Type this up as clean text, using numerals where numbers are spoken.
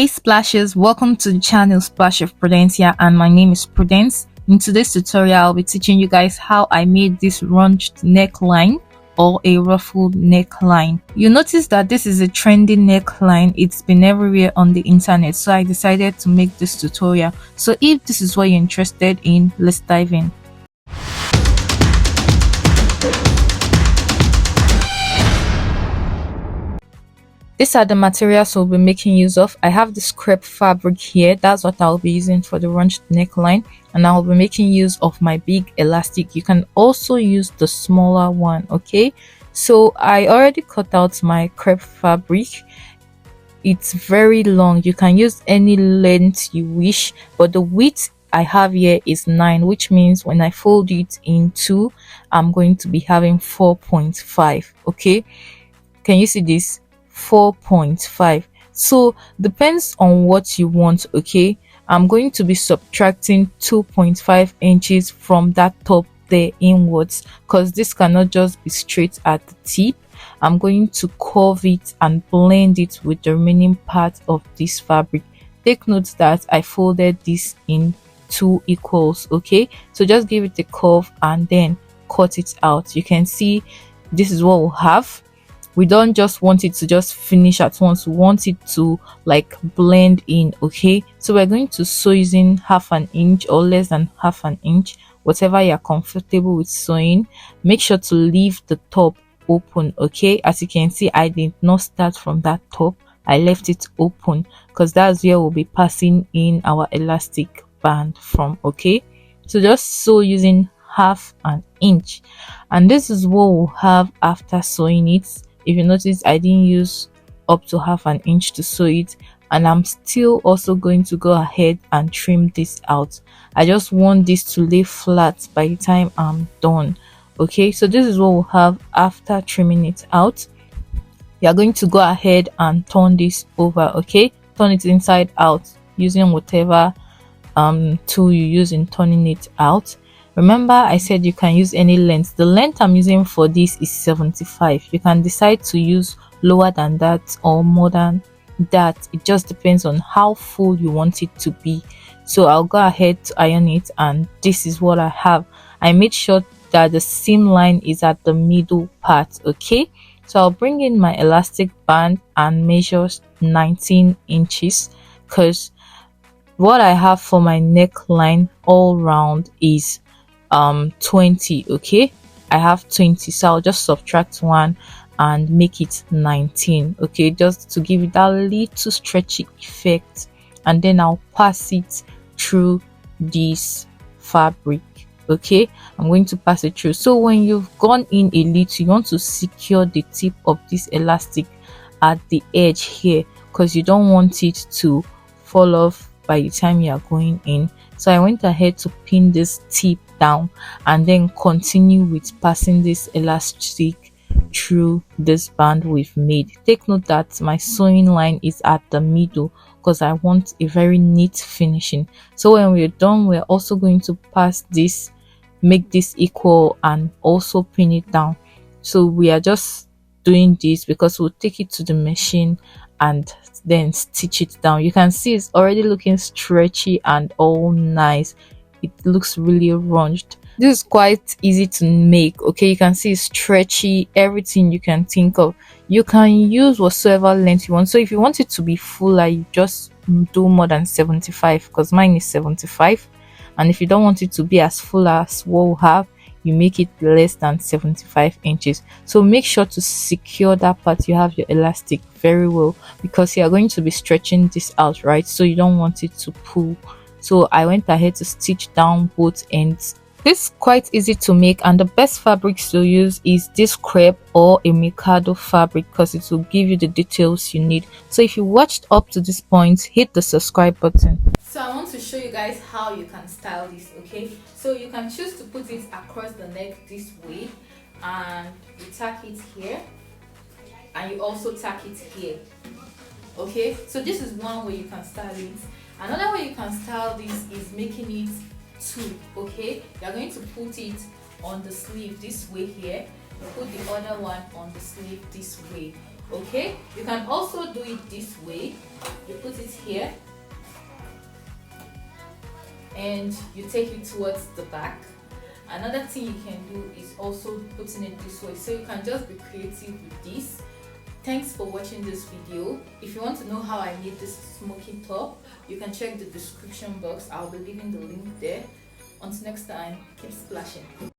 Hey splashes, welcome to the channel Splash of Prudencia, and my name is Prudence. In today's tutorial I'll be teaching you guys how I made this runched neckline or a ruffled neckline. You notice that this is a trendy neckline. It's been everywhere on the internet, so I decided to make this tutorial. So if this is what you're interested in, let's dive in. These are the materials we'll be making use of. I have this crepe fabric here. That's what I'll be using for the runched neckline. And I'll be making use of my big elastic. You can also use the smaller one, okay? So I already cut out my crepe fabric. It's very long. You can use any length you wish, but the width I have here is 9, which means when I fold it in two, I'm going to be having 4.5, okay? Can you see this? 4.5. So depends on what you want, okay? I'm going to be subtracting 2.5 inches from that top there inwards, because this cannot just be straight at the tip. I'm going to curve it and blend it with the remaining part of this fabric. Take note that I folded this in 2 equals, okay? So just give it a curve and then cut it out. You can see this is what we'll have. We don't just want it to just finish at once. We want it to like blend in, okay? So we're going to sew using half an inch or less than half an inch, whatever you're comfortable with sewing. Make sure to leave the top open, okay? As you can see, I did not start from that top. I left it open because that's where we'll be passing in our elastic band from, okay? So just sew using half an inch, and this is what we'll have after sewing it. If you notice, I didn't use up to half an inch to sew it, and I'm still also going to go ahead and trim this out. I just want this to lay flat by the time I'm done, okay? So this is what we'll have after trimming it out. You're going to go ahead and turn this over, okay? Turn it inside out using whatever tool you use in turning it out. Remember, I said you can use any length. The length I'm using for this is 75. You can decide to use lower than that or more than that. It just depends on how full you want it to be. So I'll go ahead to iron it, and this is what I have. I made sure that the seam line is at the middle part, okay? So I'll bring in my elastic band and measure 19 inches, because what I have for my neckline all round is 20, okay? I have 20, so I'll just subtract 1 and make it 19, okay? Just to give it that little stretchy effect, and then I'll pass it through this fabric, okay? I'm going to pass it through. So when you've gone in a little, you want to secure the tip of this elastic at the edge here, because you don't want it to fall off by the time you are going in. So I went ahead to pin this tip down and then continue with passing this elastic through this band we've made. Take note that my sewing line is at the middle because I want a very neat finishing. So when we're done, we're also going to pass this, make this equal, and also pin it down. So we are just doing this because we'll take it to the machine and then stitch it down. You can see it's already looking stretchy and all nice. It looks really runched. This is quite easy to make, okay? You can see it's stretchy, everything you can think of. You can use whatsoever length you want. So if you want it to be fuller, you just do more than 75, because mine is 75. And if you don't want it to be as full as what we have, you make it less than 75 inches. So make sure to secure that part you have your elastic very well, because you are going to be stretching this out, right? So you don't want it to pull. So I went ahead to stitch down both ends. This is quite easy to make, and the best fabrics to use is this crepe or a Mikado fabric, because it will give you the details you need. So if you watched up to this point, hit the subscribe button. So I want to show you guys how you can style this, okay? So you can choose to put it across the neck this way, and you tack it here, and you also tack it here, okay? So this is one way you can style it. Another way you can style this is making it two, okay? You're going to put it on the sleeve this way here, put the other one on the sleeve this way, Okay, you can also do it this way. You put it here and you take it towards the back. Another thing you can do is also putting it this way, so you can just be creative with this. Thanks for watching this video. If you want to know how I made this smoky top, you can check the description box. I'll be leaving the link there. Until next time, keep splashing.